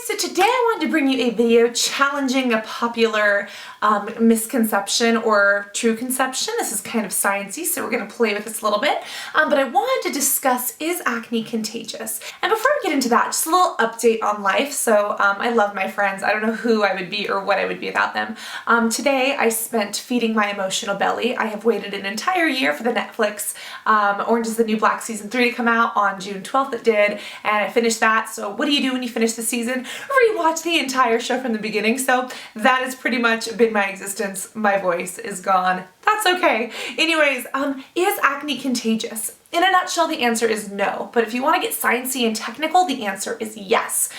So today I wanted to bring you a video challenging a popular misconception or true conception. This is kind of sciencey, so we're going to play with this a little bit. But I wanted to discuss, is acne contagious? And before we get into that, just a little update on life. So I love my friends. I don't know who I would be or what I would be without them. Today I spent feeding my emotional belly. I have waited an entire year for the Netflix Orange is the New Black Season 3 to come out. On June 12th it did, and I finished that. So what do you do when you finish the season? Rewatch the entire show from the beginning. So that has pretty much been my existence. My voice is gone. That's okay. Anyways, is acne contagious? In a nutshell, the answer is no. But if you want to get sciencey and technical, the answer is yes,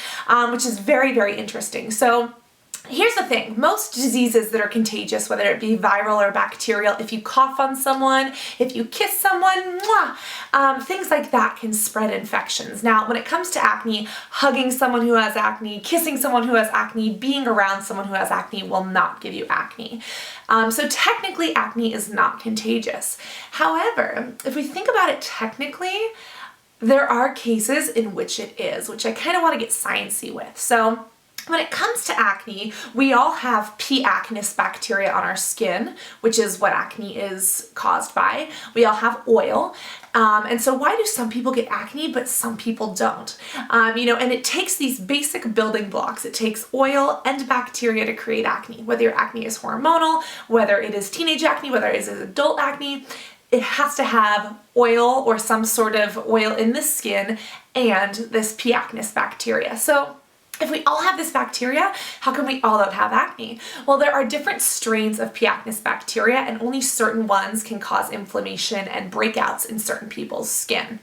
which is very, very interesting. So here's the thing, most diseases that are contagious, whether it be viral or bacterial, if you cough on someone, if you kiss someone, things like that can spread infections. Now, when it comes to acne, hugging someone who has acne, kissing someone who has acne, being around someone who has acne will not give you acne. So technically, acne is not contagious. However, if we think about it technically, there are cases in which it is, which I kind of want to get sciencey with. So when it comes to acne, we all have P. acnes bacteria on our skin, which is what acne is caused by. We all have oil. And so why do some people get acne but some people don't? And it takes these basic building blocks. It takes oil and bacteria to create acne. Whether your acne is hormonal, whether it is teenage acne, whether it is adult acne, it has to have oil or some sort of oil in the skin and this P. acnes bacteria. So if we all have this bacteria, how come we all don't have acne? Well, there are different strains of P. acnes bacteria, and only certain ones can cause inflammation and breakouts in certain people's skin.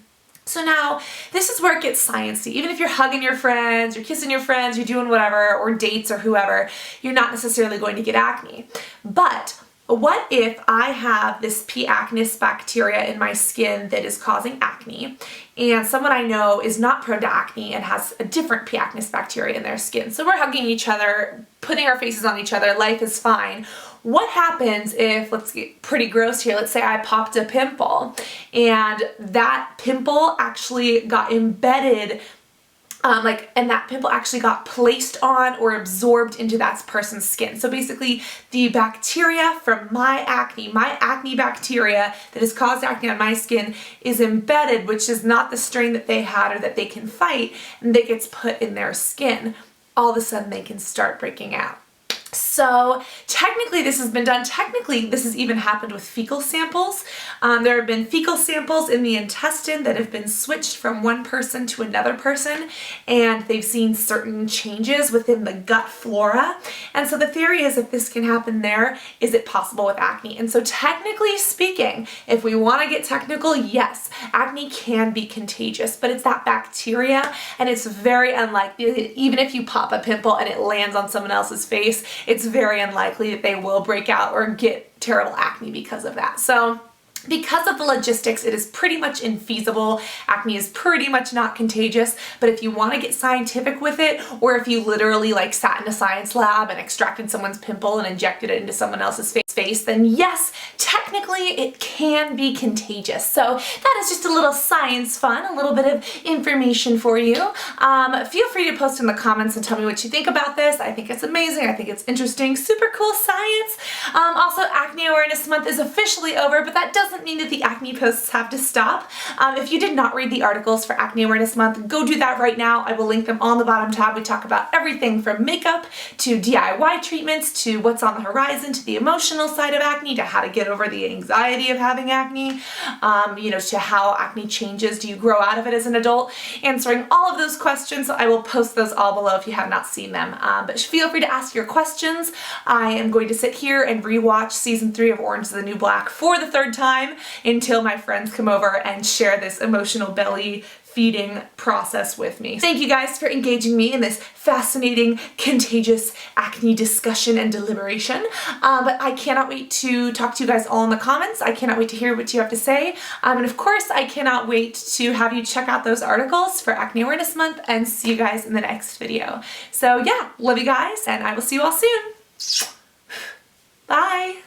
So now, this is where it gets sciencey. Even if you're hugging your friends, you're kissing your friends, you're doing whatever, or dates or whoever, you're not necessarily going to get acne. But what if I have this P. acnes bacteria in my skin that is causing acne, and someone I know is not prone to acne and has a different P. acnes bacteria in their skin? So we're hugging each other, putting our faces on each other, life is fine. What happens if, let's get pretty gross here, let's say I popped a pimple and that pimple actually got embedded and that pimple actually got placed on or absorbed into that person's skin. So basically the bacteria from my acne bacteria that has caused acne on my skin is embedded, which is not the strain that they had or that they can fight, and that gets put in their skin. All of a sudden they can start breaking out. So technically this has been done. Technically this has even happened with fecal samples. There have been fecal samples in the intestine that have been switched from one person to another person, and they've seen certain changes within the gut flora. And so the theory is, if this can happen there, is it possible with acne? And so technically speaking, if we want to get technical, yes, acne can be contagious, but it's that bacteria, and it's very unlikely that even if you pop a pimple and it lands on someone else's face, it's very unlikely that they will break out or get terrible acne because of that. So because of the logistics, it is pretty much infeasible. Acne is pretty much not contagious, but if you want to get scientific with it, or if you literally sat in a science lab and extracted someone's pimple and injected it into someone else's face, then yes, technically it can be contagious. So that is just a little science fun, a little bit of information for you. Feel free to post in the comments and tell me what you think about this. I think it's amazing. I think it's interesting. Super cool science. Also, Acne Awareness Month is officially over, but that doesn't mean that the acne posts have to stop. If you did not read the articles for Acne Awareness Month, go do that right now. I will link them on the bottom tab. We talk about everything from makeup to DIY treatments to what's on the horizon to the emotional side of acne to how to get over the anxiety of having acne, to how acne changes. Do you grow out of it as an adult? Answering all of those questions. So I will post those all below if you have not seen them. But feel free to ask your questions. I am going to sit here and rewatch season 3 of Orange is the New Black for the 3rd time until my friends come over and share this emotional belly feeding process with me. Thank you guys for engaging me in this fascinating, contagious acne discussion and deliberation. But I cannot wait to talk to you guys all in the comments. I cannot wait to hear what you have to say. And of course, I cannot wait to have you check out those articles for Acne Awareness Month and see you guys in the next video. So yeah, love you guys, and I will see you all soon. Bye.